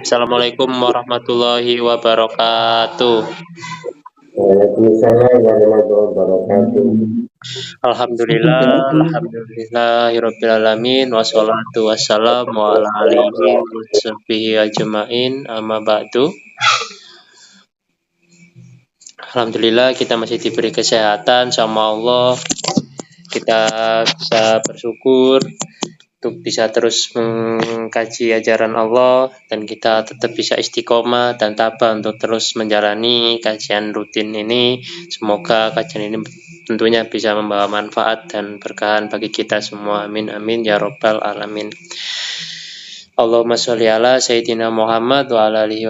Assalamualaikum warahmatullahi wabarakatuh. Waalaikumsalam warahmatullahi wabarakatuh. Alhamdulillahirabbil alamin wassalatu wassalamu ala alihi washabihi ajmain amma ba'du. Alhamdulillah kita masih diberi kesehatan sama Allah. Kita bisa bersyukur untuk bisa terus mengkaji ajaran Allah dan kita tetap bisa istiqomah dan tabah untuk terus menjalani kajian rutin ini. Semoga kajian ini tentunya bisa membawa manfaat dan berkahan bagi kita semua. Amin amin ya robbal alamin. Allahumma sholli ala Sayyidina Muhammad wa ala alihi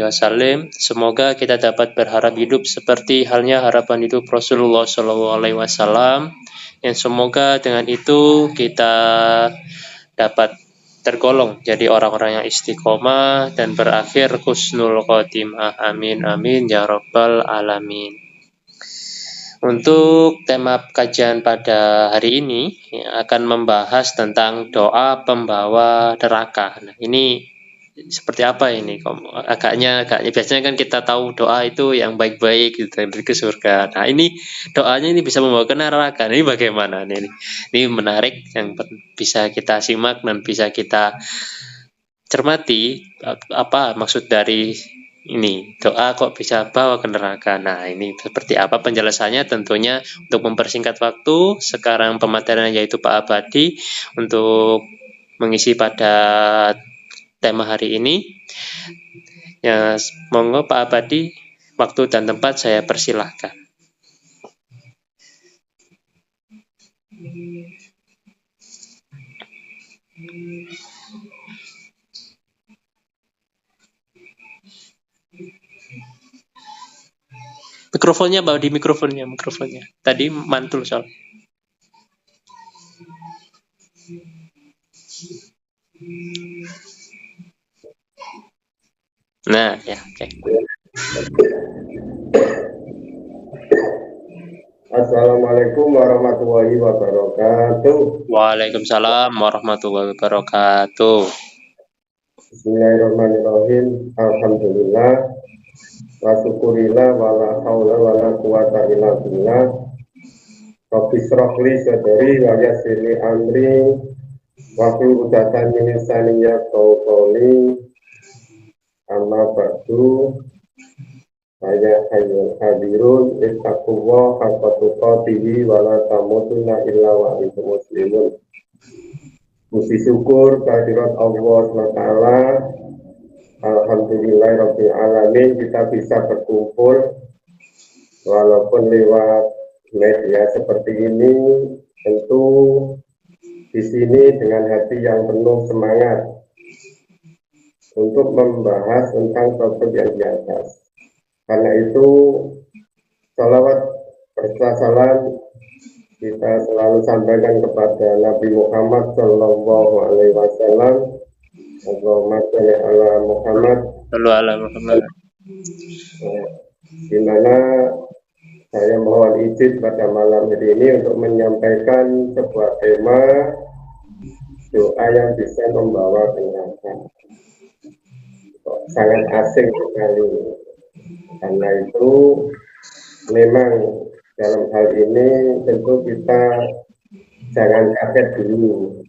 wasallim. Semoga kita dapat berharap hidup seperti halnya harapan hidup Rasulullah Shallallahu Alaihi Wasallam. Yang semoga dengan itu kita dapat tergolong jadi orang-orang yang istiqomah dan berakhir husnul khotimah. Amin amin ya robbal alamin. Untuk tema kajian pada hari ini akan membahas tentang doa pembawa neraka. Nah, ini seperti apa ini? Agaknya biasanya kan kita tahu doa itu yang baik-baik gitu dari ke surga. Nah, ini doanya ini bisa membawa ke neraka. Nah, ini bagaimana nih? Ini menarik yang bisa kita simak dan bisa kita cermati apa maksud dari ini doa kok bisa bawa ke neraka. Nah, ini seperti apa penjelasannya? Tentunya untuk mempersingkat waktu, sekarang pemateriannya yaitu Pak Abadi untuk mengisi pada tema hari ini. Ya, monggo Pak Abadi, waktu dan tempat saya persilahkan. Mikrofonnya bawa di mikrofonnya. Tadi mantul soal. Nah, ya, oke. Assalamualaikum warahmatullahi wabarakatuh. Waalaikumsalam warahmatullahi wabarakatuh. Bismillahirrahmanirrahim. Alhamdulillah. Wa syukurillah wa la haula wa la quwata illa billah. Rabbi shrah li sadri wa yassir li amri wa hlul 'uqdatam min lisani yafqahu qawli. Amma ba'du. Saya hayyul hadirun ittaqullah haqqa tuqatih wa la tamutunna illa wa antum muslimun. Puji syukur kehadirat Allah SWT. Alhamdulillahirabbil alamin kita bisa berkumpul walaupun lewat media seperti ini, tentu di sini dengan hati yang penuh semangat untuk membahas tentang topik yang di atas. Karena itu, salawat berserta salam kita selalu sampaikan kepada Nabi Muhammad Shallallahu Alaihi Wasallam. Allahumma sholli ala Muhammad. Di mana saya mohon izin pada malam hari ini untuk menyampaikan sebuah tema doa yang bisa membawa kemenangan. Sangat asing sekali. Karena itu memang dalam hal ini tentu kita jangan kaget dulu.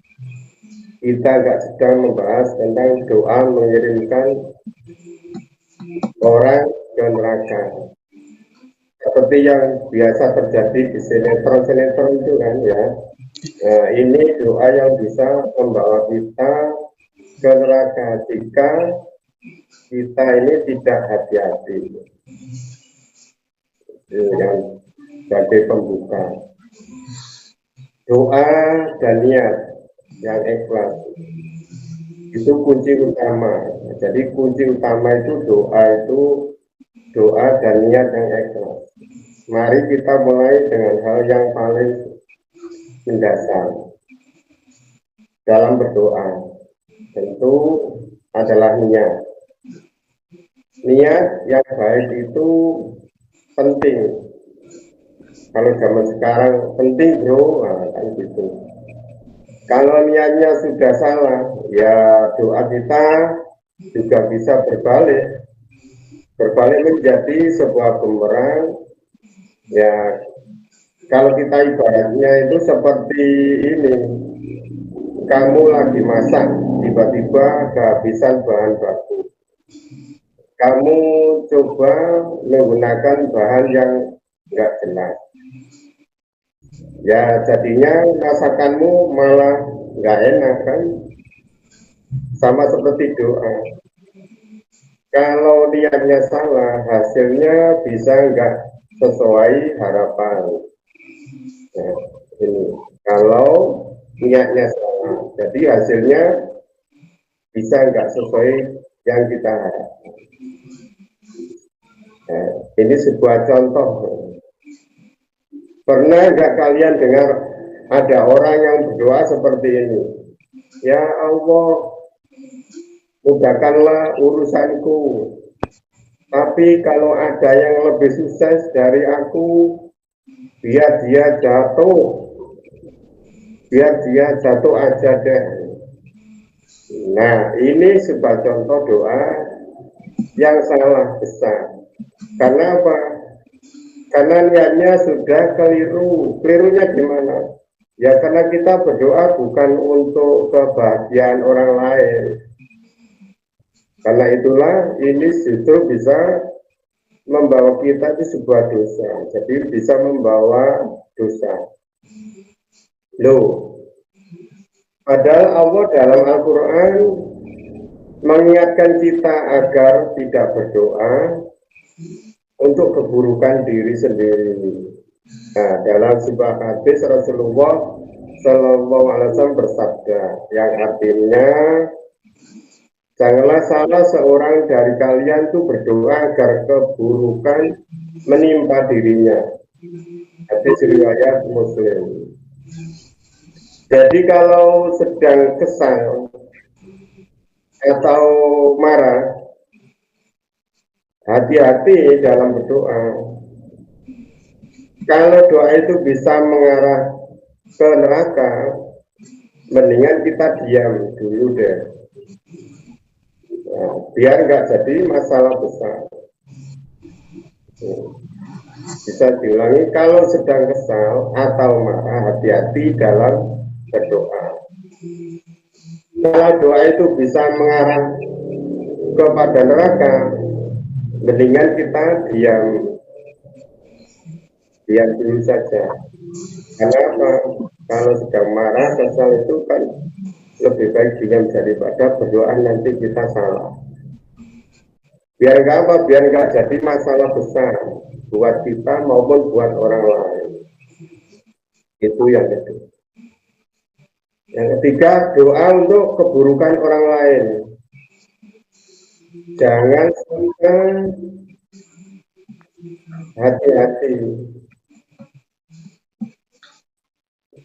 Kita nggak sedang membahas tentang doa mengirimkan orang ke neraka. Seperti yang biasa terjadi di sinetron-sinetron itu kan ya. Nah, ini doa yang bisa membawa kita ke neraka jika kita ini tidak hati-hati. Yang sebagai pembuka. Doa dan niat yang ikhlas itu kunci utama. Jadi kunci utama itu doa dan niat yang ikhlas. Mari kita mulai dengan hal yang paling mendasar dalam berdoa. Tentu adalah niat. Niat yang baik itu penting. Kalau zaman sekarang penting bro, nah, kan gitu. Kalau niatnya sudah salah, ya doa kita juga bisa berbalik menjadi sebuah bumerang. Ya, kalau kita ibaratnya itu seperti ini, kamu lagi masak, tiba-tiba kehabisan bahan baku. Kamu coba menggunakan bahan yang nggak jelas. Ya, jadinya masakanmu malah nggak enak kan? Sama seperti doa. Kalau niatnya salah, hasilnya bisa nggak sesuai harapan. Nah, ini kalau niatnya salah, jadi hasilnya bisa nggak sesuai yang kita harapkan. Nah, ini sebuah contoh. Pernah nggak kalian dengar ada orang yang berdoa seperti ini? Ya Allah, mudahkanlah urusanku. Tapi kalau ada yang lebih sukses dari aku, biar dia jatuh aja deh. Nah, ini sebuah contoh doa yang salah besar. Karena apa? Karena niatnya sudah keliru. Kelirunya gimana? Ya karena kita berdoa bukan untuk kebahagiaan orang lain. Karena itulah ini justru bisa membawa kita di sebuah dosa. Jadi bisa membawa dosa. Loh, padahal Allah dalam Al-Quran mengingatkan kita agar tidak berdoa untuk keburukan diri sendiri. Nah, dalam sebuah hadis Rasulullah Shallallahu Alaihi Wasallam bersabda, yang artinya janganlah salah seorang dari kalian itu berdoa agar keburukan menimpa dirinya. Hadis riwayat Muslim. Jadi kalau sedang kesal atau marah, hati-hati dalam berdoa. Kalau doa itu bisa mengarah ke neraka, mendingan kita diam dulu deh. Nah, biar nggak jadi masalah besar. Bisa diulangi, kalau sedang kesal atau marah, hati-hati dalam berdoa. Kalau doa itu bisa mengarah kepada neraka, mendingan kita diam dulu saja. Karena kalau sedang marah, kesal itu kan lebih baik diam daripada berdoa nanti kita salah. Biar nggak jadi masalah besar buat kita maupun buat orang lain. Itu yang kedua. Yang ketiga, doa untuk keburukan orang lain. Jangan suka hati-hati.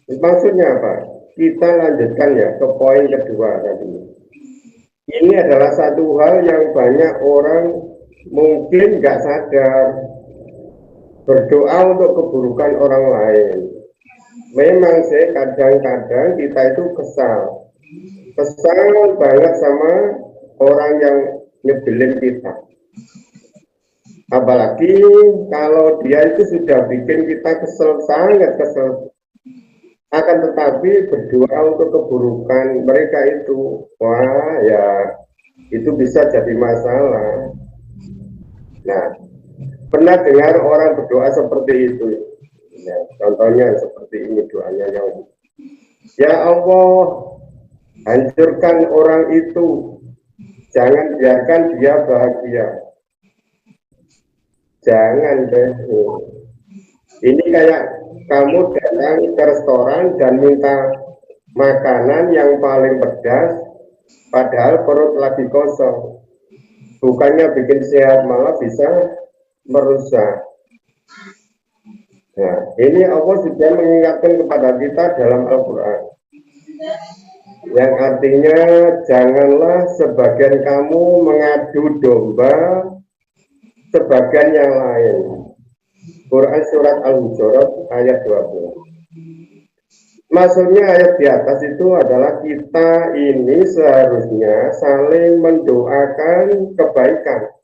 Maksudnya apa? Kita lanjutkan ya ke poin kedua tadi. Ini adalah satu hal yang banyak orang mungkin nggak sadar. Berdoa untuk keburukan orang lain. Memang sih kadang-kadang kita itu kesal banget sama orang yang nyebelin kita. Apalagi kalau dia itu sudah bikin kita kesel, sangat kesel. Akan tetapi berdoa untuk keburukan mereka itu, wah ya itu bisa jadi masalah. Nah, pernah dengar orang berdoa seperti itu? Ya, contohnya seperti ini doanya yang, ya Allah, hancurkan orang itu, jangan biarkan dia bahagia. Jangan deh. Ini kayak kamu datang ke restoran dan minta makanan yang paling pedas, padahal perut lagi kosong. Bukannya bikin sehat, malah bisa merusak. Nah, ini Allah sudah mengingatkan kepada kita dalam Al-Quran. Yang artinya, janganlah sebagian kamu mengadu domba sebagian yang lain. Quran Surat Al-Hujurat ayat 20. Maksudnya ayat di atas itu adalah kita ini seharusnya saling mendoakan kebaikan,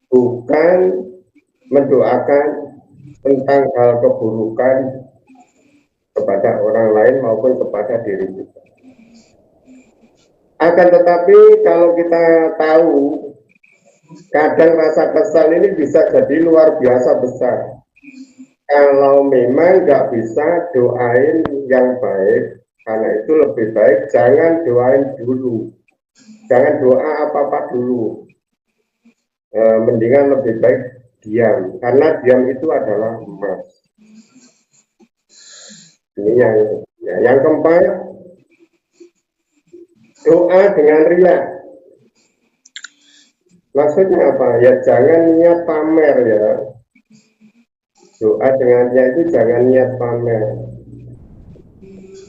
bukan mendoakan tentang hal keburukan kepada orang lain maupun kepada diri kita. Akan tetapi kalau kita tahu, kadang rasa kesal ini bisa jadi luar biasa besar. Kalau memang nggak bisa doain yang baik, karena itu lebih baik jangan doain dulu, jangan doa apa-apa dulu. Mendingan lebih baik diam, karena diam itu adalah emas. Ini yang keempat, doa dengan riya. Maksudnya apa? Ya jangan niat pamer ya. Doa dengan niat itu jangan niat pamer.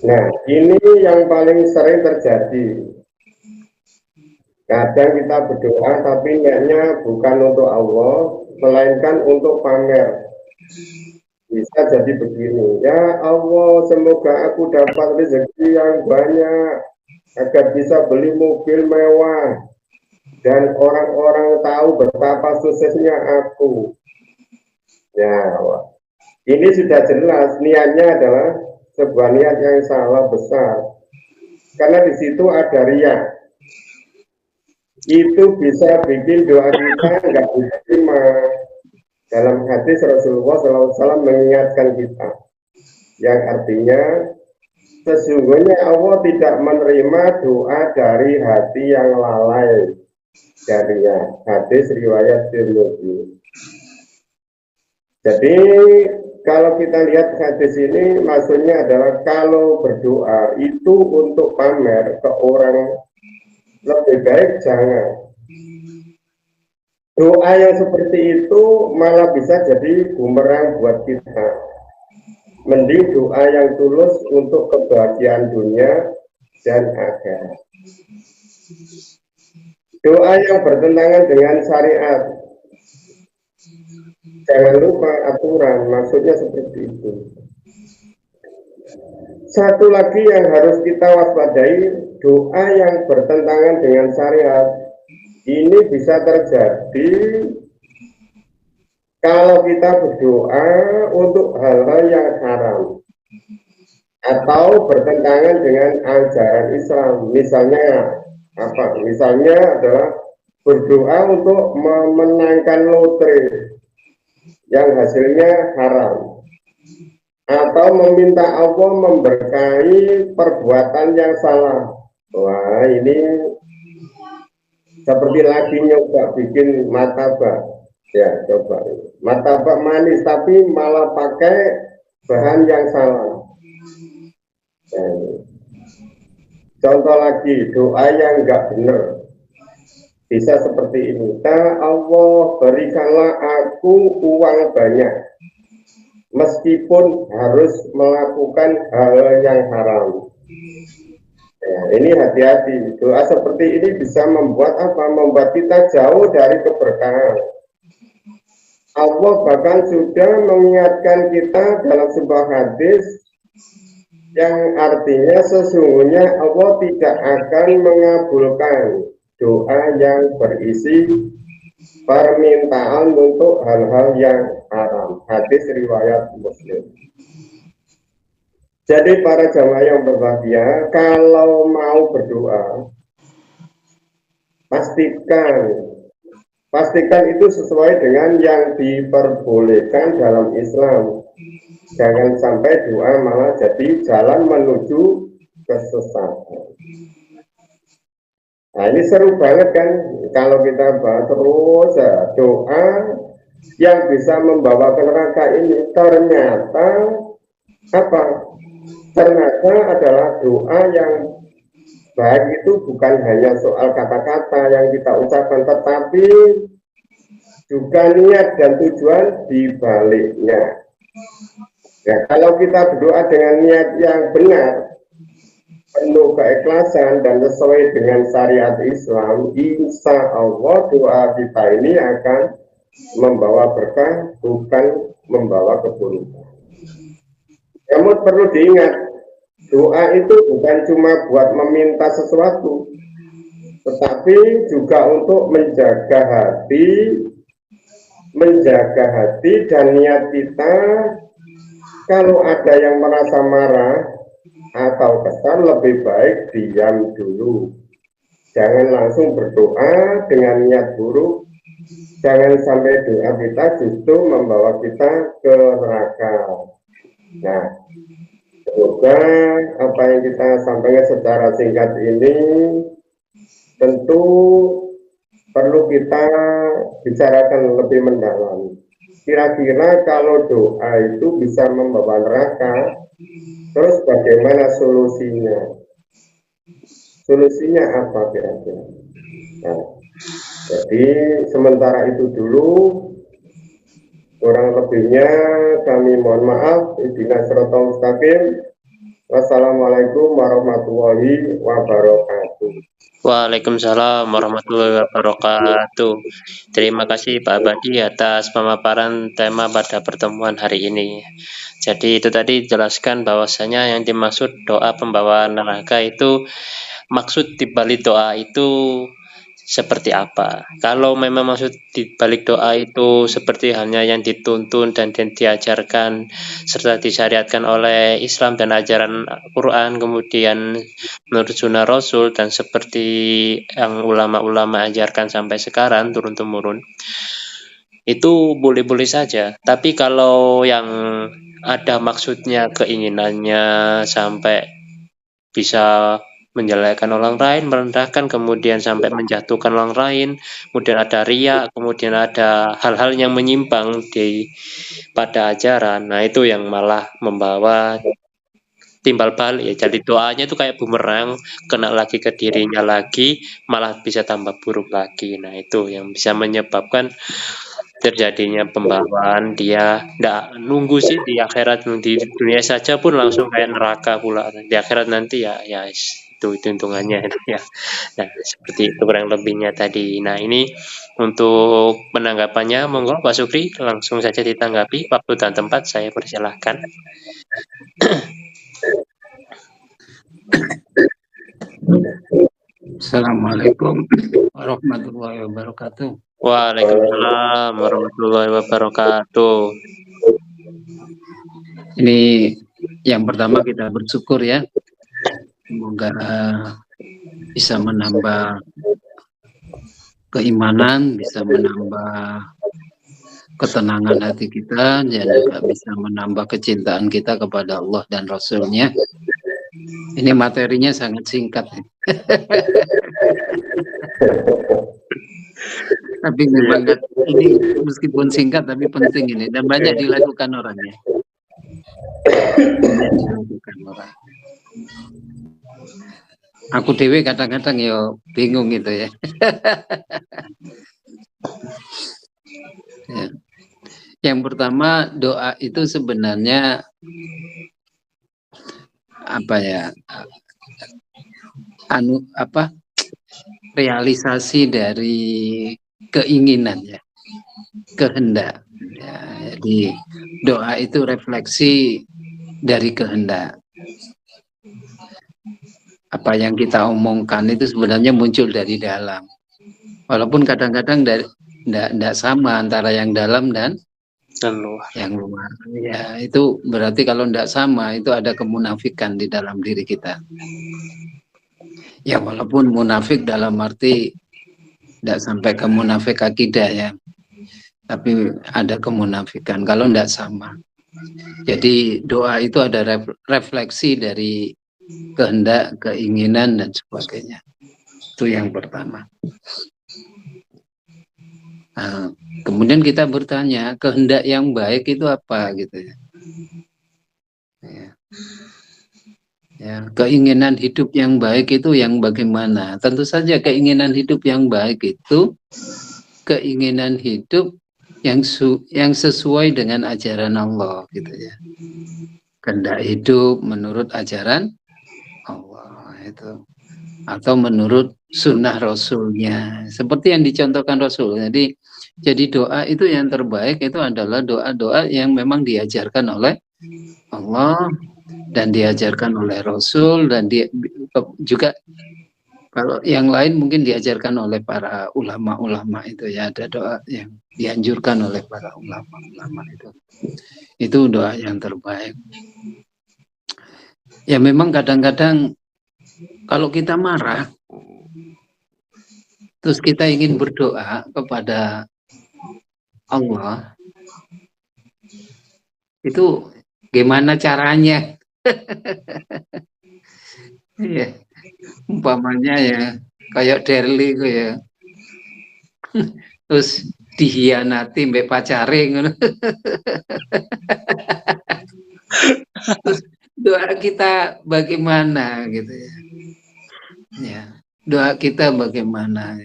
Nah, ini yang paling sering terjadi. Kadang kita berdoa tapi niatnya bukan untuk Allah, melainkan untuk pamer. Bisa jadi begini, ya Allah, semoga aku dapat rezeki yang banyak agar bisa beli mobil mewah dan orang-orang tahu betapa suksesnya aku. Ya, ini sudah jelas niatnya adalah sebuah niat yang salah besar, karena di situ ada riya. Itu bisa bikin doa kita nggak diterima. Dalam hadis Rasulullah SAW mengingatkan kita, yang artinya sesungguhnya Allah tidak menerima doa dari hati yang lalai. Darinya hadis riwayat Tirmidzi. Jadi kalau kita lihat hadis ini, maksudnya adalah kalau berdoa itu untuk pamer ke orang, lebih baik jangan. Doa yang seperti itu malah bisa jadi bumerang buat kita. Mending doa yang tulus untuk kebahagiaan dunia dan akhirat. Doa yang bertentangan dengan syariat, jangan lupa aturan, maksudnya seperti itu. Satu lagi yang harus kita waspadai, doa yang bertentangan dengan syariat ini bisa terjadi kalau kita berdoa untuk hal-hal yang haram atau bertentangan dengan ajaran Islam. Misalnya apa? Misalnya adalah berdoa untuk memenangkan lotre yang hasilnya haram, atau meminta Allah memberkahi perbuatan yang salah. Wah, ini seperti lagi nyoba bikin martabak. Ya, coba martabak manis tapi malah pakai bahan yang salah. Contoh lagi, doa yang enggak benar bisa seperti ini. Ya Allah, berikanlah aku uang banyak meskipun harus melakukan hal yang haram. Ya, ini hati-hati. Doa seperti ini bisa membuat apa? Membuat kita jauh dari keberkahan. Allah bahkan sudah mengingatkan kita dalam sebuah hadis yang artinya sesungguhnya Allah tidak akan mengabulkan doa yang berisi permintaan untuk hal-hal yang haram. Hadis riwayat Muslim. Jadi para jamaah yang berbahagia, kalau mau berdoa, pastikan itu sesuai dengan yang diperbolehkan dalam Islam. Jangan sampai doa malah jadi jalan menuju kesesatan. Nah, ini seru banget kan kalau kita bahas terus doa yang bisa membawa ke neraka ini ternyata apa? Ternyata adalah doa yang baik itu bukan hanya soal kata-kata yang kita ucapkan, tetapi juga niat dan tujuan di baliknya. Ya, kalau kita berdoa dengan niat yang benar, penuh keikhlasan dan sesuai dengan syariat Islam, insya Allah doa kita ini akan membawa berkah, bukan membawa keburukan. Namun perlu diingat, doa itu bukan cuma buat meminta sesuatu, tetapi juga untuk menjaga hati dan niat kita. Kalau ada yang merasa marah atau kesal, lebih baik diam dulu. Jangan langsung berdoa dengan niat buruk. Jangan sampai doa kita justru membawa kita ke neraka. Nah, semoga apa yang kita sampaikan secara singkat ini tentu perlu kita bicarakan lebih mendalam. Kira-kira kalau doa itu bisa membawa neraka, terus bagaimana solusinya? Solusinya apa kira-kira? Nah, jadi sementara itu dulu, kurang lebihnya kami mohon maaf. Ihdinas siratal mustaqim. Wassalamualaikum warahmatullahi wabarakatuh. Waalaikumsalam warahmatullahi wabarakatuh. Terima kasih Pak Abadi atas pemaparan tema pada pertemuan hari ini. Jadi itu tadi jelaskan bahwasanya yang dimaksud doa pembawa neraka itu, maksud dibalik doa itu seperti apa. Kalau memang maksud dibalik doa itu seperti halnya yang dituntun dan diajarkan serta disyariatkan oleh Islam dan ajaran Quran, kemudian menurut sunnah Rasul, dan seperti yang ulama-ulama ajarkan sampai sekarang turun-temurun, itu boleh-boleh saja. Tapi kalau yang ada maksudnya, keinginannya sampai bisa menjelekkan orang lain, merendahkan, kemudian sampai menjatuhkan orang lain, kemudian ada riya, kemudian ada hal-hal yang menyimpang pada ajaran. Nah, itu yang malah membawa timbal balik ya. Jadi doanya itu kayak bumerang, kena lagi ke dirinya lagi, malah bisa tambah buruk lagi. Nah, itu yang bisa menyebabkan terjadinya pembawaan. Dia nggak nunggu sih di akhirat, di dunia saja pun langsung kayak neraka pula. Di akhirat nanti ya itu hitungannya itu ya. Nah, seperti itu kurang lebihnya tadi. Nah, ini untuk penanggapannya, monggo Pak Sukri langsung saja ditanggapi. Waktu dan tempat saya persilahkan. Assalamualaikum warahmatullahi wabarakatuh. Waalaikumsalam warahmatullahi wabarakatuh. Ini yang pertama kita bersyukur ya. Semoga bisa menambah keimanan, bisa menambah ketenangan hati kita, dan juga bisa menambah kecintaan kita kepada Allah dan Rasul-Nya. Ini materinya sangat singkat. Tapi memang ini meskipun singkat tapi penting ini, dan banyak dilakukan orangnya. Aku dewe kadang-kadang ya bingung gitu ya. Ya. Yang pertama, doa itu sebenarnya apa ya? Realisasi dari keinginan ya, kehendak. Ya, jadi doa itu refleksi dari kehendak. Apa yang kita omongkan itu sebenarnya muncul dari dalam. Walaupun kadang-kadang tidak sama antara yang dalam dan luar. Yang luar. Ya, itu berarti kalau tidak sama, itu ada kemunafikan di dalam diri kita. Ya, walaupun munafik dalam arti tidak sampai ke munafik akidah ya, tapi ada kemunafikan kalau tidak sama. Jadi doa itu ada refleksi dari kehendak, keinginan dan sebagainya. Itu yang pertama. Nah, kemudian kita bertanya, kehendak yang baik itu apa gitu ya. Ya, keinginan hidup yang baik itu yang bagaimana? Tentu saja keinginan hidup yang baik itu keinginan hidup yang sesuai dengan ajaran Allah gitu ya. Kehendak hidup menurut ajaran Allah itu, atau menurut sunnah Rasulnya, seperti yang dicontohkan Rasul. Jadi doa itu yang terbaik itu adalah doa-doa yang memang diajarkan oleh Allah dan diajarkan oleh Rasul, dan dia juga kalau yang lain mungkin diajarkan oleh para ulama-ulama itu ya, ada doa yang dianjurkan oleh para ulama-ulama itu doa yang terbaik. Ya memang kadang-kadang kalau kita marah terus kita ingin berdoa kepada Allah, itu gimana caranya? Ya, umpamanya ya kayak Derli itu ya, terus dihianati mbak pacare ngono. Terus doa kita bagaimana gitu ya? Ya, doa kita bagaimana?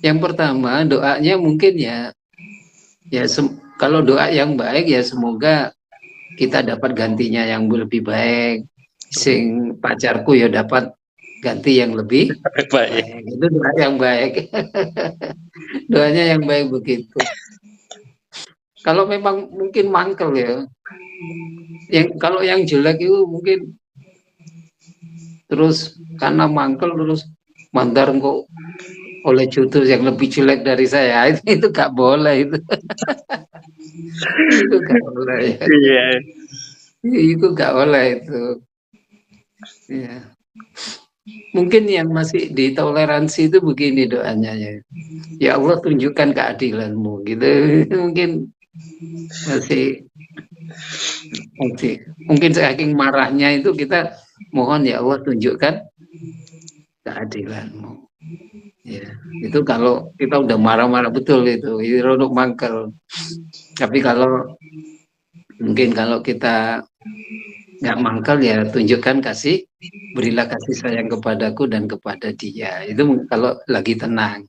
Yang pertama doanya mungkin ya kalau doa yang baik ya semoga kita dapat gantinya yang lebih baik, sing pacarku ya dapat ganti yang lebih baik. Itu doa yang baik. Doanya yang baik begitu. Kalau memang mungkin mangkel ya, kalau yang jelek itu mungkin terus karena mangkel terus mandar kok oleh jutu yang lebih jelek dari saya, itu gak boleh itu. Itu gak boleh ya. Iya. Itu gak boleh itu. Ya. Mungkin yang masih ditoleransi itu begini doanya ya. Ya Allah tunjukkan keadilanmu gitu. Mungkin saking marahnya itu kita mohon ya Allah tunjukkan keadilanmu. Ya, itu kalau kita udah marah-marah betul itu rodok mangkel. Tapi mungkin kalau kita nggak mangkel ya tunjukkan berilah kasih sayang kepadaku dan kepada dia. Itu kalau lagi tenang.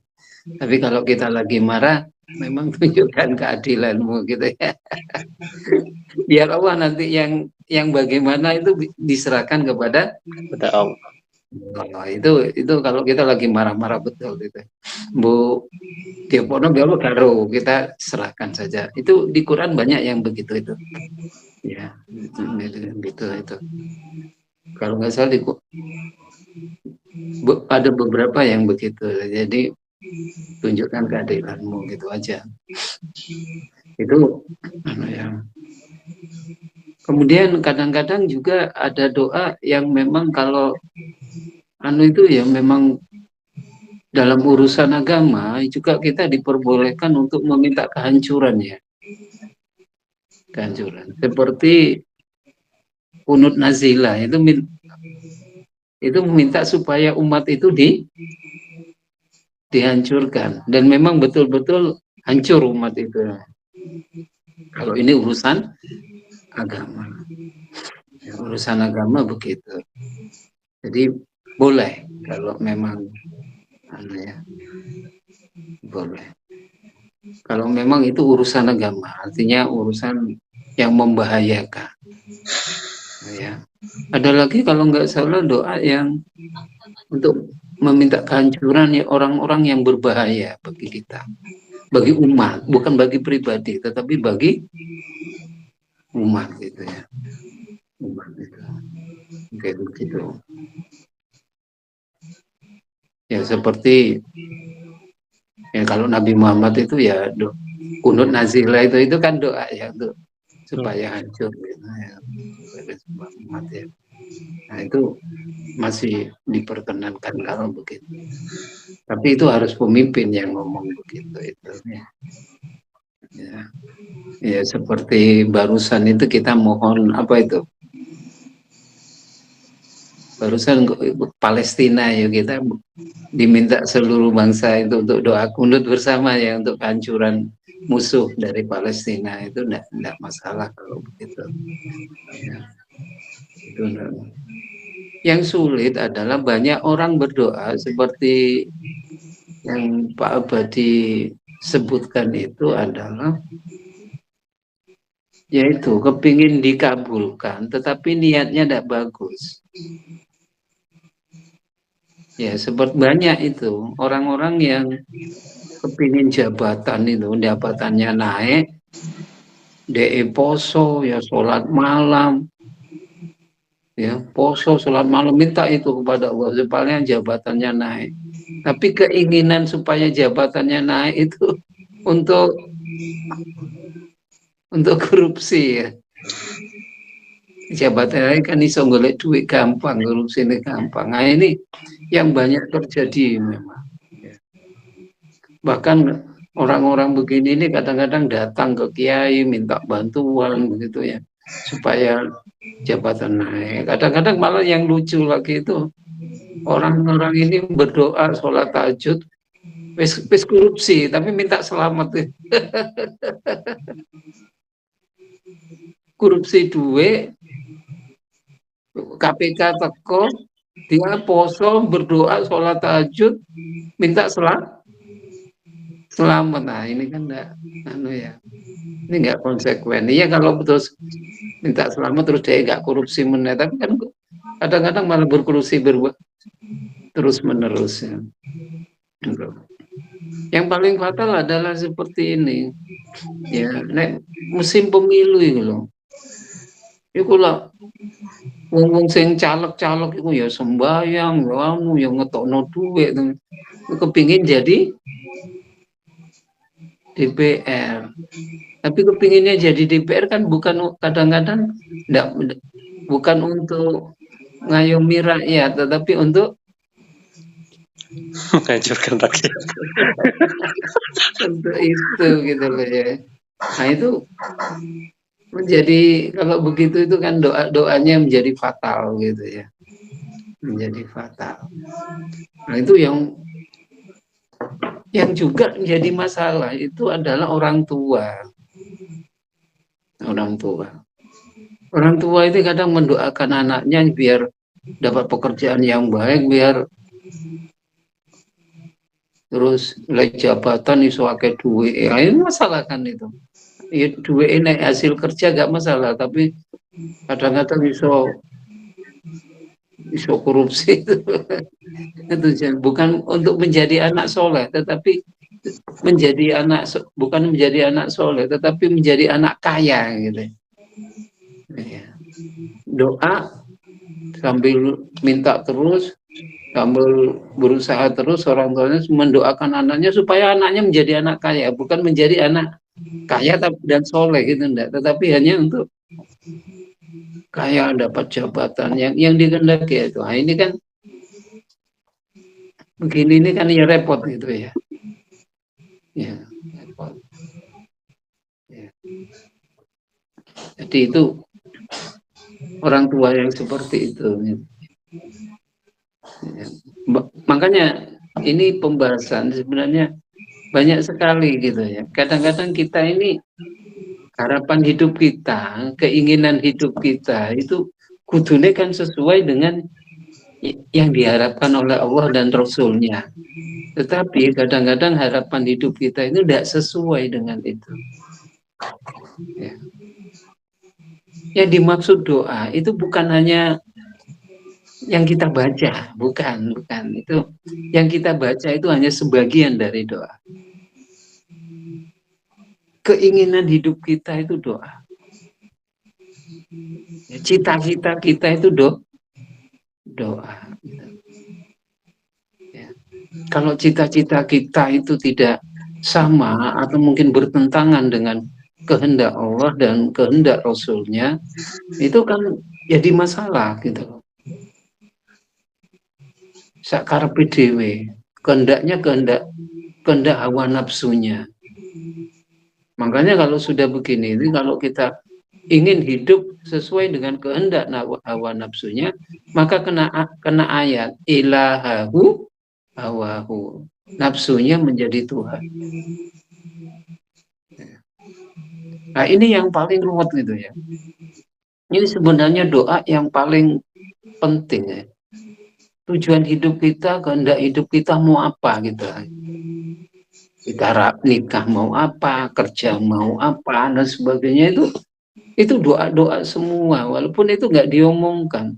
Tapi kalau kita lagi marah, memang tunjukkan keadilanmu gitu ya. Biar Allah nanti yang bagaimana itu diserahkan kepada Allah. Oh, itu kalau kita lagi marah-marah betul itu. Bu Diopono biar karo kita serahkan saja. Itu di Quran banyak yang begitu itu. Ya, itu. Kalau nggak salah ada beberapa yang begitu. Jadi tunjukkan keadilanmu gitu aja. Itu ya. Kemudian kadang-kadang juga ada doa yang memang kalau itu ya memang dalam urusan agama juga kita diperbolehkan untuk meminta kehancuran ya. Kehancuran. Seperti kunut nazilah itu meminta supaya umat itu dihancurkan dan memang betul-betul hancur umat itu. Kalau ini urusan agama. Ya, urusan agama begitu. Jadi boleh kalau memang ya, boleh. Kalau memang itu urusan agama, artinya urusan yang membahayakan. Ya. Ada lagi kalau nggak salah doa yang untuk meminta kehancuran ya orang-orang yang berbahaya bagi kita, bagi umat, bukan bagi pribadi, tetapi bagi umat gitu ya. Umat itu. Kayak begitu. Ya seperti ya kalau Nabi Muhammad itu ya kunut nazilah itu kan doa ya untuk supaya hancur gitu ya. Umat ya. Nah itu masih diperkenankan kalau begitu. Tapi itu harus pemimpin yang ngomong begitu itu ya. Ya seperti barusan itu kita mohon apa itu? Barusan Palestina ya kita diminta seluruh bangsa itu untuk doa kunut bersama ya untuk kehancuran musuh dari Palestina itu tidak masalah kalau begitu. Ya. Itu enggak. Yang sulit adalah banyak orang berdoa seperti yang Pak Abadi sebutkan itu adalah yaitu kepingin dikabulkan tetapi niatnya tidak bagus. Ya seperti banyak itu orang-orang yang kepingin jabatan itu jabatannya naik DE poso, ya sholat malam, ya poso, sholat malam, minta itu kepada Allah supaya jabatannya naik. Tapi keinginan supaya jabatannya naik itu untuk korupsi ya. Jabatan lain kan iso golek duit gampang, korupsi ini gampang. Nah ini yang banyak terjadi memang. Bahkan orang-orang begini ini kadang-kadang datang ke kiai minta bantuan begitu ya, supaya jabatan naik. Kadang-kadang malah yang lucu lagi itu orang-orang ini berdoa sholat tahajud wis korupsi tapi minta selamat. Korupsi duit, KPK teko, dia poso berdoa sholat tahajud minta selamat. Nah ini kan enggak ya, ini enggak konsekuen. Iya kalau terus minta selamat terus dia enggak korupsi meneh, tapi kan kadang-kadang malah berkorupsi terus menerus ya. Yang paling fatal adalah seperti ini ya, nek musim pemilu itu loh. Iku lah wong sing caleg-caleg iku ya sembayang, ya anu ya ngetokno dhuwit kepingin jadi DPR. Tapi kepinginnya jadi DPR kan bukan kadang-kadang bukan untuk ngayomi rakyat, tetapi untuk menghancurkan rakyat. untuk itu gitu loh ya. Nah itu menjadi, kalau begitu itu kan doanya menjadi fatal gitu ya, menjadi fatal. Nah itu yang juga menjadi masalah itu adalah orang tua. Orang tua itu kadang mendoakan anaknya biar dapat pekerjaan yang baik, biar terus lagi jabatan iso akeh duit. Ya, ini masalah kan itu. Ya, duit ini hasil kerja gak masalah, tapi kadang-kadang iso korupsi itu. Itu bukan untuk menjadi anak soleh, tetapi menjadi anak, bukan menjadi anak soleh, tetapi menjadi anak kaya gitu. Ya. Doa sambil minta terus, sambil berusaha terus, orang tuanya mendoakan anaknya supaya anaknya menjadi anak kaya, bukan menjadi anak kaya dan soleh gitu enggak, tetapi hanya untuk kaya, dapat jabatan yang dikehendaki itu. Nah, ini kan begini, ini kan ya repot gitu ya. Ya, repot. Ya. Jadi itu orang tua yang seperti itu. Ya. Makanya ini pembahasan sebenarnya banyak sekali gitu ya. Kadang-kadang kita ini harapan hidup kita, keinginan hidup kita itu kudune kan sesuai dengan yang diharapkan oleh Allah dan Rasulnya. Tetapi kadang-kadang harapan hidup kita itu tidak sesuai dengan itu. Ya. Yang dimaksud doa itu bukan hanya yang kita baca, bukan. Itu yang kita baca itu hanya sebagian dari doa. Keinginan hidup kita itu doa. Cita-cita kita itu doa. Ya. Kalau cita-cita kita itu tidak sama atau mungkin bertentangan dengan kehendak Allah dan kehendak Rasulnya, itu kan jadi masalah gitu. Sakarepe dhewe, kehendaknya kehendak hawa nafsunya. Makanya kalau sudah begini, ini kalau kita ingin hidup sesuai dengan kehendak hawa nafsunya, maka kena ayat ilahahu hawahu, nafsunya menjadi Tuhan. Nah ini yang paling ruwet gitu ya. Ini sebenarnya doa yang paling penting ya. Tujuan hidup kita, kehendak hidup kita mau apa gitu. Kita nikah mau apa, kerja mau apa, dan sebagainya itu doa-doa semua, walaupun itu nggak diomongkan.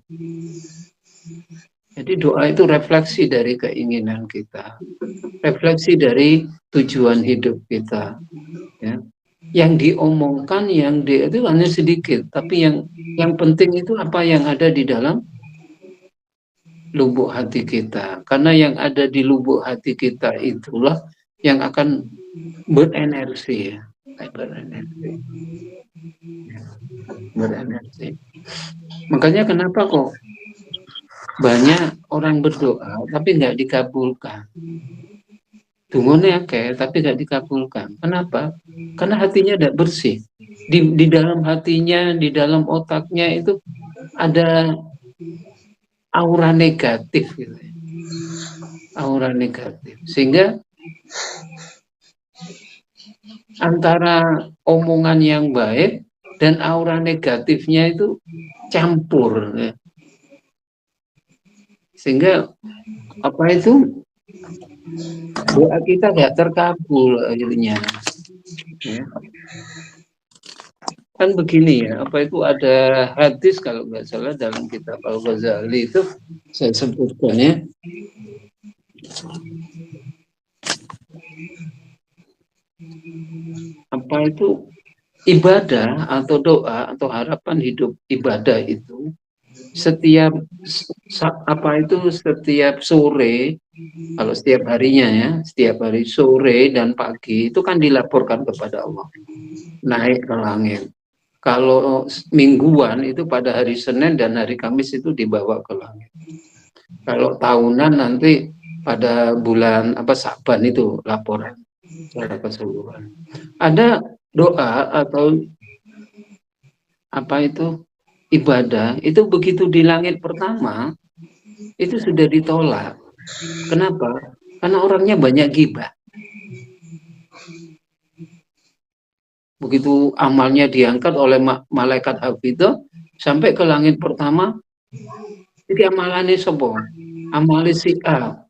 Jadi doa itu refleksi dari keinginan kita, refleksi dari tujuan hidup kita. Ya. yang diomongkan, yang itu hanya sedikit, tapi yang penting itu apa yang ada di dalam lubuk hati kita. Karena yang ada di lubuk hati kita itulah yang akan berenergi, ya. Berenergi. Makanya kenapa kok banyak orang berdoa tapi nggak dikabulkan. Dungonya tapi nggak dikabulkan. Kenapa? Karena hatinya tidak bersih. Di dalam hatinya, di dalam otaknya itu ada aura negatif, gitu. Aura negatif. Sehingga antara omongan yang baik dan aura negatifnya itu campur, ya. Sehingga apa itu doa kita nggak terkabul akhirnya, ya. Kan begini ya, apa itu ada hadis kalau nggak salah dalam kitab Al-Ghazali itu saya sebutkan, ya. Apa itu ibadah atau doa atau harapan hidup ibadah itu setiap setiap sore, kalau setiap harinya, ya, setiap hari sore dan pagi itu kan dilaporkan kepada Allah, naik ke langit. Kalau mingguan itu pada hari Senin dan hari Kamis itu dibawa ke langit. Kalau tahunan nanti pada bulan Saban itu laporan secara keseluruhan. Ada doa atau ibadah itu begitu di langit pertama itu sudah ditolak. Kenapa? Karena orangnya banyak gibah. Begitu amalnya diangkat oleh malaikat Hafidh sampai ke langit pertama, jadi amalannya sombong, amalnya si A,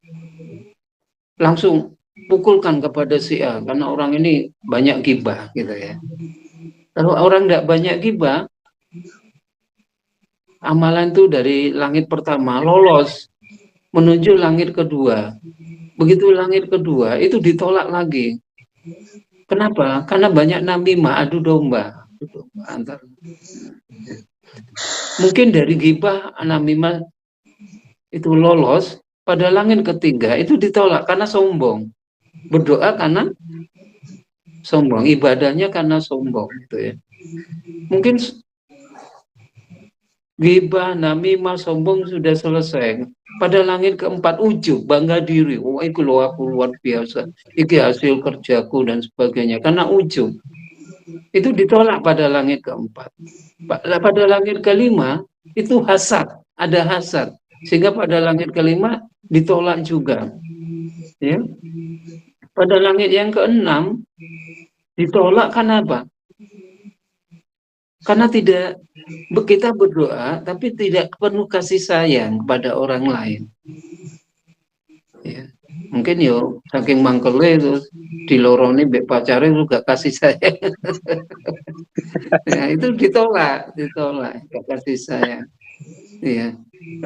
langsung pukulkan kepada si A karena orang ini banyak gibah, gitu ya. Kalau orang tidak banyak gibah, amalan itu dari langit pertama lolos menuju langit kedua. Begitu langit kedua itu ditolak lagi. Kenapa? Karena banyak namimah, adu domba antar. Mungkin dari gibah namimah itu lolos, pada langit ketiga itu ditolak karena sombong. Berdoa karena sombong, ibadahnya karena sombong, gitu ya. Mungkin gibah, namimah, sombong sudah selesai. Pada langit keempat ujub, bangga diri. Oh, itu loh aku luar biasa. Iki hasil kerjaku dan sebagainya. Karena ujub. Itu ditolak pada langit keempat. Pada langit kelima, itu hasad. Ada hasad. Sehingga pada langit kelima ditolak juga. Ya. Pada langit yang keenam, ditolak karena apa? Karena kita berdoa tapi tidak penuh kasih sayang kepada orang lain. Ya. Mungkin saking mangkele terus diloroni mbek pacare juga kasih sayang. Ya, itu ditolak, gak kasih sayang. Ya.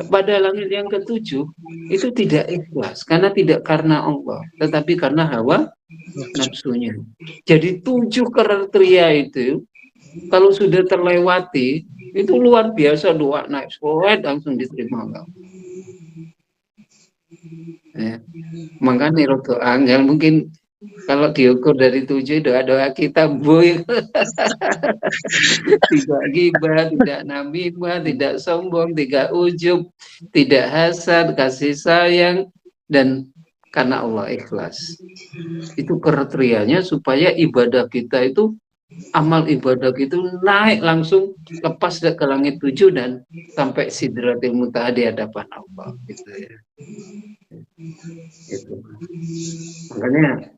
Pada langit yang ketujuh itu tidak ikhlas karena tidak karena Allah, tetapi karena hawa nafsunya. Jadi 7 kriteria itu kalau sudah terlewati itu luar biasa, doa naik soet langsung diterima Allah. Ya. Makanya rodo angel mungkin kalau diukur dari 7 doa-doa kita boy. Tidak gibah, tidak namimah, tidak sombong, tidak ujub, tidak hasad, kasih sayang, dan karena Allah ikhlas. Itu kriterianya supaya ibadah kita itu, amal ibadah itu naik langsung lepas ke langit 7 dan sampai Sidratil Muntaha di hadapan Allah, gitu ya. Gitu. Makanya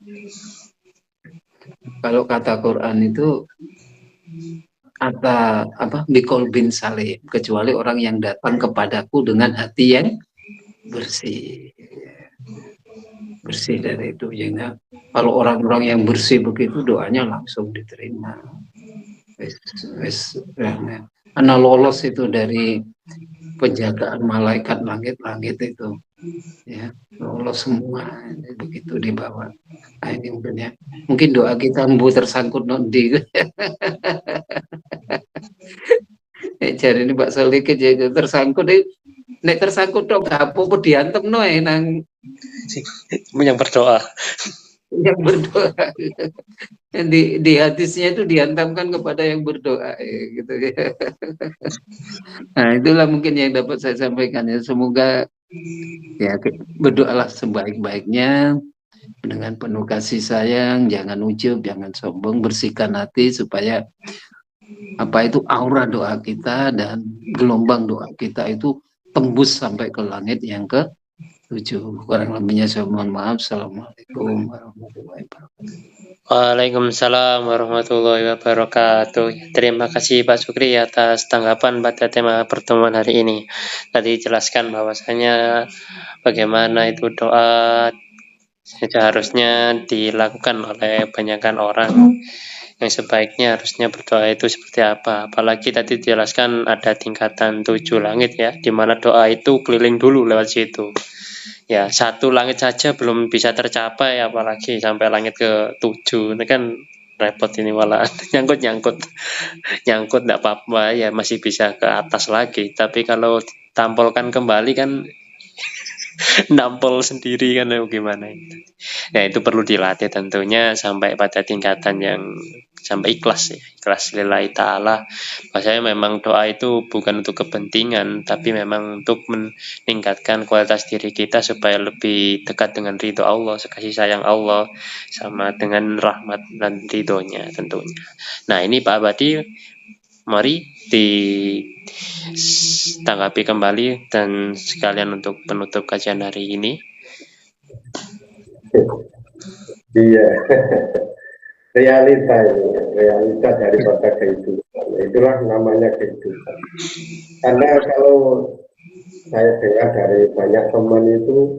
kalau kata Quran itu bikol bin salim, kecuali orang yang datang kepadaku dengan hati yang bersih. Bersih dari itu. Ya. Kalau orang-orang yang bersih begitu doanya langsung diterima. Karena lolos itu dari penjagaan malaikat langit-langit itu. ya Allah semua begitu dibawa. Nah, ini mungkin doa kita mbu tersangkut nondi. Jadi ini Mbak Solike jadi tersangkut nek tersangkut dong apa diantem noe nang yang berdoa. yang berdoa. Di hadisnya itu dihantamkan kepada yang berdoa gitu ya. Nah, itulah mungkin yang dapat saya sampaikan ya. Semoga ya berdoalah sebaik-baiknya dengan penuh kasih sayang, jangan ujub, jangan sombong, bersihkan hati supaya apa itu aura doa kita dan gelombang doa kita itu tembus sampai ke langit yang ke-7. Kurang lebihnya saya mohon maaf. Assalamualaikum warahmatullahi wabarakatuh. Waalaikumsalam warahmatullahi wabarakatuh. Terima kasih Pak Sukri atas tanggapan pada tema pertemuan hari ini. Tadi jelaskan bahwasanya bagaimana itu doa seharusnya dilakukan oleh banyakkan orang. Yang sebaiknya harusnya berdoa itu seperti apa. Apalagi tadi dijelaskan ada tingkatan 7 langit ya, di mana doa itu keliling dulu lewat situ. Ya, 1 langit saja belum bisa tercapai, apalagi sampai langit ke-7. Ini kan repot ini malah nyangkut tidak apa-apa ya, masih bisa ke atas lagi. Tapi kalau tampolkan kembali kan nampol sendiri kan gimana. Ya itu perlu dilatih tentunya sampai pada tingkatan yang sampai ikhlas ya, ikhlas lillahi ta'ala. Bahasanya memang doa itu bukan untuk kepentingan, tapi memang untuk meningkatkan kualitas diri kita supaya lebih dekat dengan ridho Allah, kasih sayang Allah, sama dengan rahmat dan ridhonya tentunya. Nah ini Pak Abadi, mari ditanggapi kembali dan sekalian untuk penutup kajian hari ini. Iya, realita ini, realita daripada kehidupan. Itulah namanya kehidupan. Karena kalau saya dengar dari banyak teman itu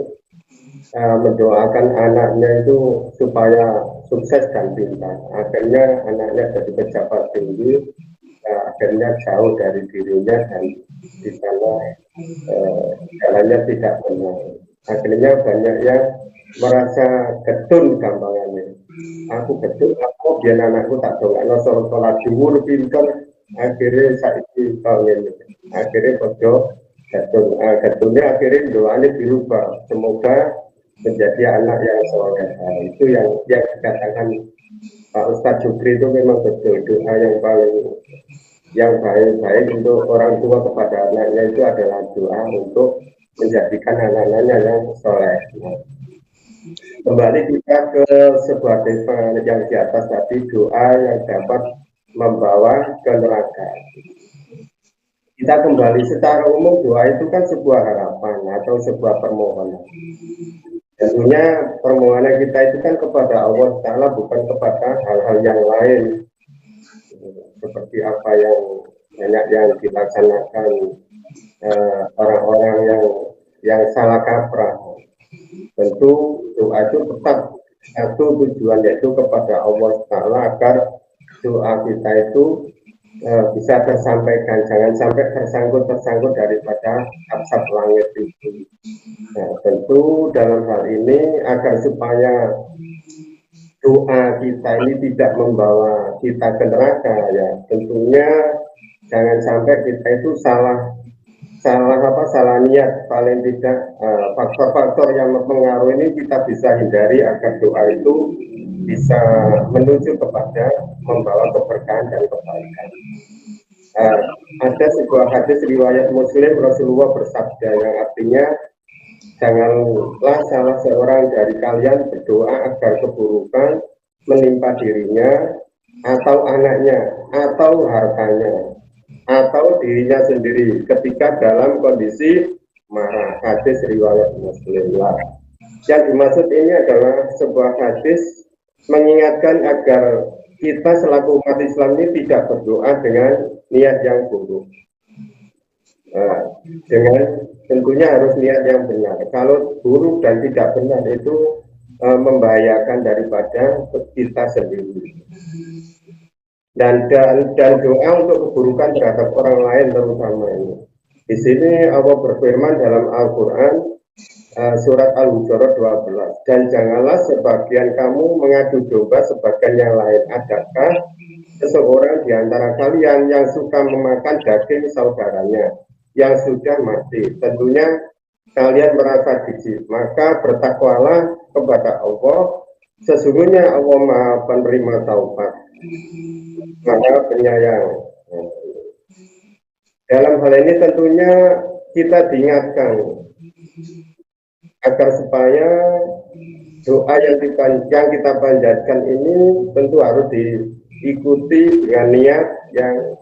mendoakan anaknya itu supaya sukses dan pintar. Akhirnya anaknya jadi pejabat tinggi, akhirnya jauh dari dirinya dan di sana jalannya tidak benar. Akhirnya banyak yang merasa getun gampangannya. Aku getun, aku biar anakku tak dongakno sholat dhuwur pinter, akhirnya saiki tahun ini. Akhirnya podo getunnya akhirnya doanya dirubah. Semoga menjadi anak yang soleh. Itu yang dikatakan Pak Ustadz Jukri itu memang betul, doa yang baik untuk orang tua kepada anaknya itu adalah doa untuk menjadikan anak-anaknya yang soleh. Kembali kita ke sebuah tema yang di atas tadi, doa yang dapat membawa ke neraka. Kita kembali secara umum, doa itu kan sebuah harapan atau sebuah permohonan. Tentunya permohonan kita itu kan kepada Allah Ta'ala, bukan kepada hal-hal yang lain seperti apa yang banyak yang dilaksanakan orang-orang yang salah kaprah. Tentu doa itu tetap satu tujuan, yaitu kepada Allah Ta'ala agar doa kita itu bisa tersampaikan, jangan sampai tersangkut daripada asap langit itu. Nah, tentu dalam hal ini agar supaya doa kita ini tidak membawa kita ke neraka, ya tentunya jangan sampai kita itu salah niat. Paling tidak faktor-faktor yang mempengaruhi ini kita bisa hindari agar doa itu bisa menuju kepada membawa keberkahan dan kebaikan. Ada sebuah hadis riwayat Muslim, Rasulullah bersabda yang artinya, janganlah salah seorang dari kalian berdoa agar keburukan menimpa dirinya atau anaknya atau hartanya atau dirinya sendiri ketika dalam kondisi marah. Hadis riwayat Muslim. Yang dimaksud ini adalah sebuah hadis mengingatkan agar kita selaku umat Islam ini tidak berdoa dengan niat yang buruk. Dengan tentunya harus niat yang benar. Kalau buruk dan tidak benar itu membahayakan daripada kita sendiri. Dan doa untuk keburukan terhadap orang lain terutama ini. Di sini Allah berfirman dalam Al-Quran, Surat Al-Hujurat 12. Dan janganlah sebagian kamu mengadu domba sebagian yang lain. Adakah seseorang di antara kalian yang suka memakan daging saudaranya yang sudah mati? Tentunya kalian merasa jijik. Maka bertakwalah kepada Allah. Sesungguhnya Allah Maha Penerima Taubat, Maha Penyayang. Dalam hal ini tentunya kita diingatkan agar supaya doa yang kita panjatkan ini tentu harus diikuti dengan niat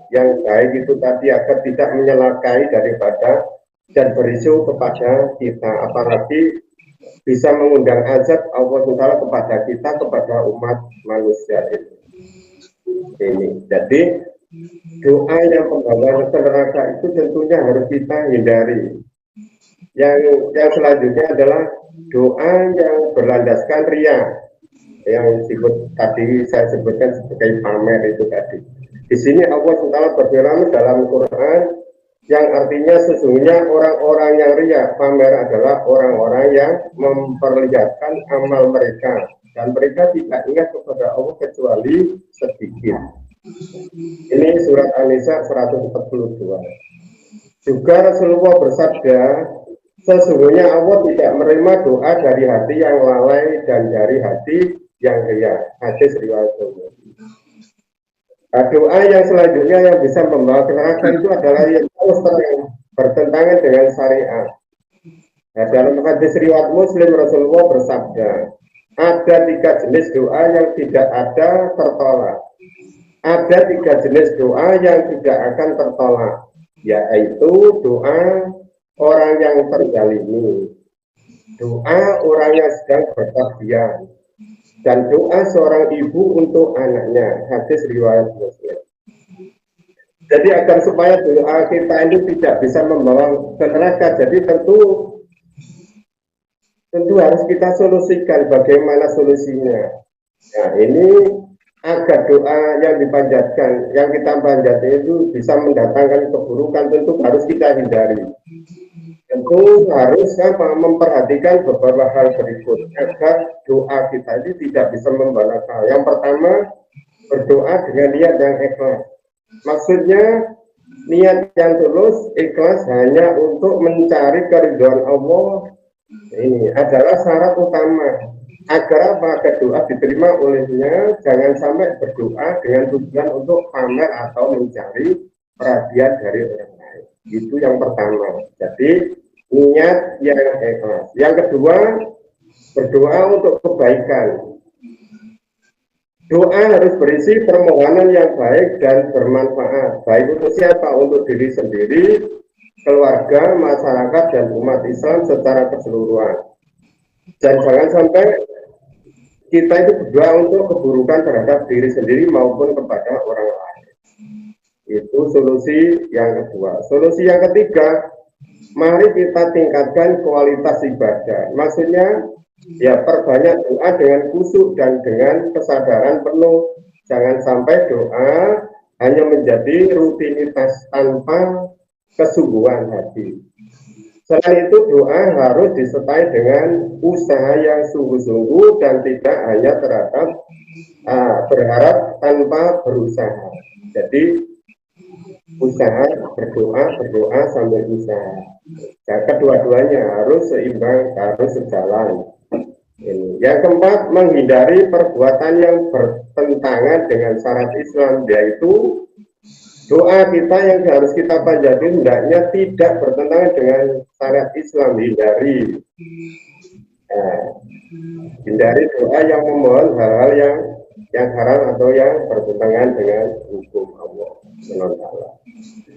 yang baik itu tadi, agar tidak menyelakai daripada dan berisu kepada kita, apalagi bisa mengundang azab Allah SWT kepada kita, kepada umat manusia ini. Jadi doa yang membawa ke neraka itu tentunya harus kita hindari. Yang selanjutnya adalah doa yang berlandaskan ria, yang tadi saya sebutkan sebagai pamer itu tadi. Di sini Allah SWT berfirman dalam Quran yang artinya sesungguhnya orang-orang yang ria, pamer adalah orang-orang yang memperlihatkan amal mereka dan mereka tidak ingat kepada Allah kecuali sedikit. Ini surat An-Nisa 142. Juga Rasulullah bersabda, sesungguhnya Allah tidak menerima doa dari hati yang lalai dan dari hati yang ria. Hadis riwayat Muslim. Doa yang selanjutnya yang bisa membawa ke neraka itu adalah yang bertentangan dengan syariat. Nah, dalam hadis riwayat Muslim Rasulullah bersabda, ada 3 jenis doa yang tidak ada tertolak. Ada 3 jenis doa yang tidak akan tertolak, yaitu doa orang yang terzalimi, doa orang yang sedang berpergian, dan doa seorang ibu untuk anaknya. Hadis riwayat Muslim. Jadi agar supaya doa kita ini tidak bisa membawa ke neraka, jadi tentu harus kita solusikan. Bagaimana solusinya? Nah, ini agar doa yang dipanjatkan, yang kita panjatkan itu bisa mendatangkan keburukan, tentu harus kita hindari. Tentu harus memperhatikan beberapa hal berikut agar doa kita ini tidak bisa membawa neraka. Yang pertama, berdoa dengan niat yang ikhlas. Maksudnya niat yang tulus, ikhlas hanya untuk mencari keridhaan Allah. Ini adalah syarat utama agar agar doa diterima olehnya. Jangan sampai berdoa dengan tujuan untuk pamer atau mencari perhatian dari orang lain. Itu yang pertama. Jadi niat yang ikhlas. Yang kedua, berdoa untuk kebaikan. Doa harus berisi permohonan yang baik dan bermanfaat. Baik untuk siapa? Untuk diri sendiri, keluarga, masyarakat, dan umat Islam secara keseluruhan. Dan jangan sampai kita itu berdoa untuk keburukan terhadap diri sendiri maupun kepada orang lain. Itu solusi yang kedua. Solusi yang ketiga, mari kita tingkatkan kualitas ibadah. Maksudnya, ya perbanyak doa dengan khusyuk dan dengan kesadaran penuh. Jangan sampai doa hanya menjadi rutinitas tanpa kesungguhan hati. Selain itu, doa harus disertai dengan usaha yang sungguh-sungguh dan tidak hanya terhadap berharap tanpa berusaha. Jadi usaha, berdoa sambil usaha. Nah, kedua-duanya harus seimbang, harus sejalan. Yang keempat, menghindari perbuatan yang bertentangan dengan syariat Islam, yaitu doa kita yang harus kita panjatkan hendaknya tidak bertentangan dengan syariat Islam. Hindari doa yang memohon hal-hal yang haram atau yang bertentangan dengan hukum Allah.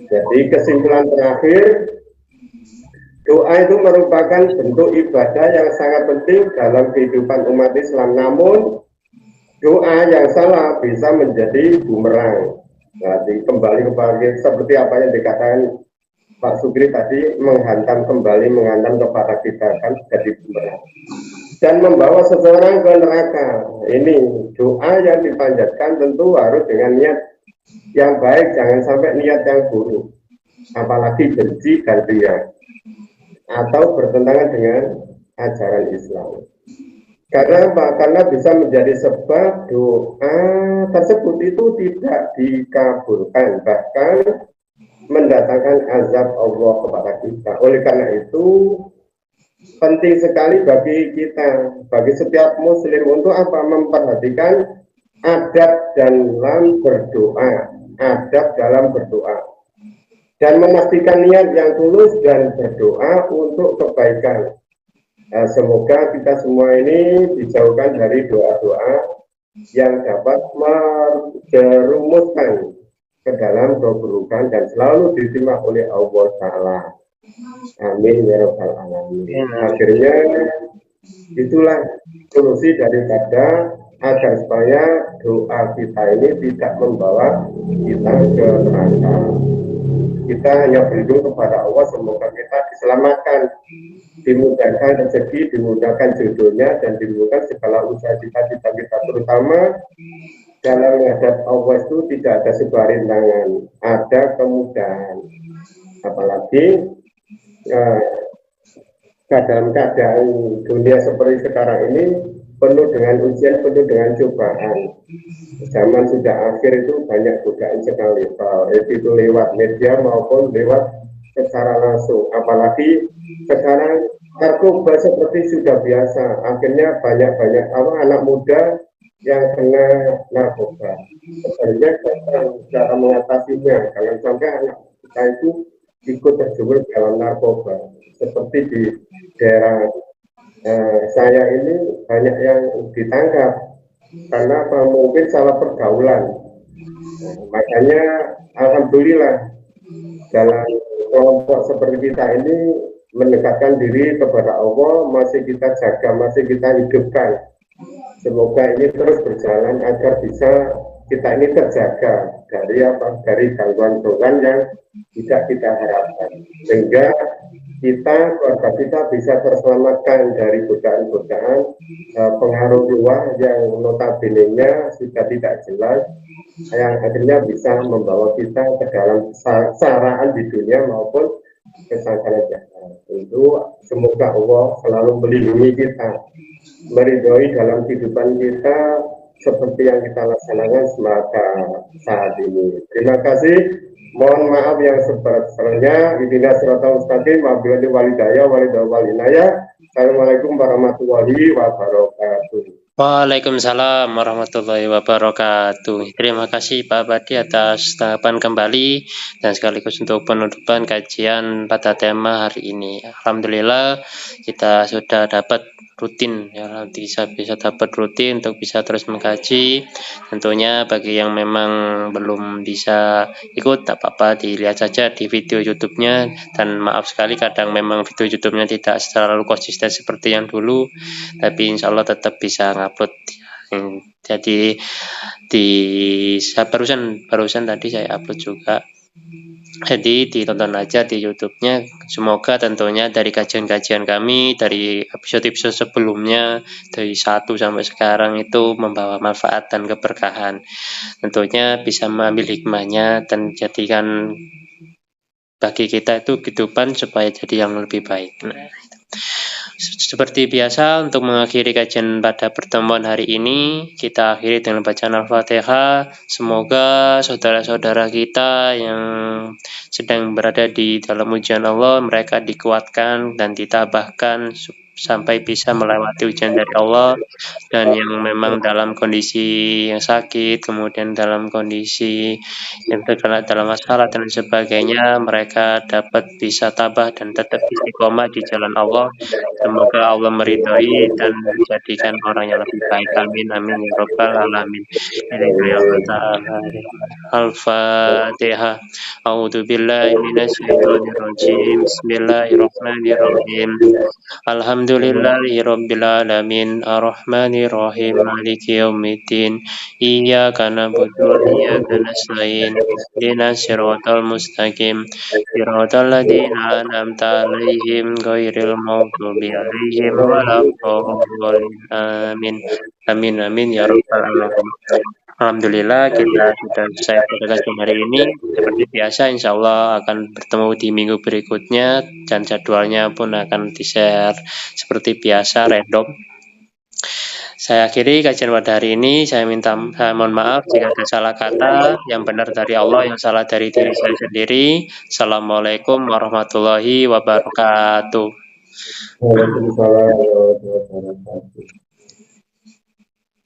Jadi kesimpulan terakhir, doa itu merupakan bentuk ibadah yang sangat penting dalam kehidupan umat Islam. Namun doa yang salah bisa menjadi bumerang. Jadi kembali kepada seperti apa yang dikatakan Pak Sugri tadi, menghantam kepada kita kan jadi bumerang dan membawa seseorang ke neraka. Ini doa yang dipanjatkan tentu harus dengan niat yang baik, jangan sampai niat yang buruk, apalagi benci dan ria atau bertentangan dengan ajaran Islam. Karena apa? Karena bisa menjadi sebab doa tersebut itu tidak dikabulkan, bahkan mendatangkan azab Allah kepada kita. Oleh karena itu, penting sekali bagi kita, bagi setiap muslim untuk apa? Memperhatikan adab dalam berdoa, adab dalam berdoa, dan memastikan niat yang tulus dan berdoa untuk kebaikan. Nah, semoga kita semua ini dijauhkan dari doa-doa yang dapat menjerumuskan ke dalam keburukan dan selalu diterima oleh Allah Ta'ala. Amin ya rabbal alamin. Akhirnya itulah solusi daripada agar supaya doa kita ini tidak membawa kita ke neraka. Kita hanya berlindung kepada Allah, semoga kita diselamatkan, dimudahkan rezeki, dimudahkan jodohnya, dan dimudahkan segala usaha cita-cita kita, terutama dalam menghadap Allah itu tidak ada sebuah rintangan, ada kemudahan. Apalagi dalam keadaan dunia seperti sekarang ini penuh dengan ujian, penuh dengan cobaan. Zaman sudah akhir itu banyak godaan sekali, itu lewat media maupun lewat secara langsung. Apalagi sekarang narkoba seperti sudah biasa. Akhirnya banyak anak muda yang kena narkoba. Sebenarnya cara mengatasinya, jangan sampai anak kita itu ikut terjerumus dalam narkoba. Seperti di daerah saya ini banyak yang ditangkap karena apa? Mungkin salah pergaulan. Makanya alhamdulillah dalam kelompok seperti kita ini mendekatkan diri kepada Allah, masih kita jaga, masih kita hidupkan. Semoga ini terus berjalan agar bisa kita ini terjaga dari apa? Dari gangguan-gangguan yang tidak kita harapkan, sehingga keluarga kita bisa terselamatkan dari godaan-godaan pengaruh luar yang notabene-nya sudah tidak jelas, yang akhirnya bisa membawa kita ke dalam kesaraan di dunia maupun kesangkaran jahat. Itu semoga Allah selalu melindungi kita, meridhoi dalam kehidupan kita seperti yang kita laksanakan semasa saat ini. Terima kasih. Mohon maaf yang seberat-beratnya. Ihdinas siratal mustaqim, wabillahi walhidayah, walhidayah. Assalamualaikum warahmatullahi wabarakatuh. Waalaikumsalam warahmatullahi wabarakatuh. Terima kasih Pak Badi atas tanggapan kembali dan sekaligus untuk penutupan kajian pada tema hari ini. Alhamdulillah kita sudah dapat rutin ya, bisa dapat rutin untuk bisa terus mengkaji. Tentunya bagi yang memang belum bisa ikut tak apa-apa, dilihat saja di video YouTube-nya, dan maaf sekali kadang memang video YouTube-nya tidak selalu konsisten seperti yang dulu, tapi insya Allah tetap bisa ngupload. Jadi barusan tadi saya upload juga. Jadi ditonton aja di YouTube-nya. Semoga tentunya dari kajian-kajian kami, dari episode-episode sebelumnya, dari 1 sampai sekarang itu membawa manfaat dan keberkahan. Tentunya bisa mengambil hikmahnya dan jadikan bagi kita itu kehidupan supaya jadi yang lebih baik. Nah, seperti biasa, untuk mengakhiri kajian pada pertemuan hari ini, kita akhiri dengan bacaan Al-Fatihah. Semoga saudara-saudara kita yang sedang berada di dalam ujian Allah, mereka dikuatkan dan ditabahkan sampai bisa melewati ujian dari Allah, dan yang memang dalam kondisi yang sakit, kemudian dalam kondisi yang terkena dalam masalah dan sebagainya, mereka dapat bisa tabah dan tetap istiqomah di jalan Allah. Semoga Allah meridhai dan menjadikan orang yang lebih baik. Amin amin ya rabbal alamin. Al-Fatihah. A'udzu billahi minasyaitonir rajim. Bismillahirrahmanirrahim. Alhamdulillahi rabbil alamin. Arrahmanir rahim. Maliki yaumiddin. Iyyaka na'budu wa iyyaka nasta'in. Ihdinas siratal mustaqim. Siratal ladzina an'amta 'alaihim ghairil maghdubi 'alaihim waladdallin. Amin. Amin amin ya rabbal alamin. Alhamdulillah kita sudah selesai pada kajian hari ini. Seperti biasa, insya Allah akan bertemu di minggu berikutnya dan jadwalnya pun akan di-share seperti biasa random. Saya akhiri kajian pada hari ini. Saya mohon maaf jika ada salah kata. Yang benar dari Allah, yang salah dari diri saya sendiri. Assalamualaikum warahmatullahi wabarakatuh. Waalaikumsalam warahmatullahi wabarakatuh.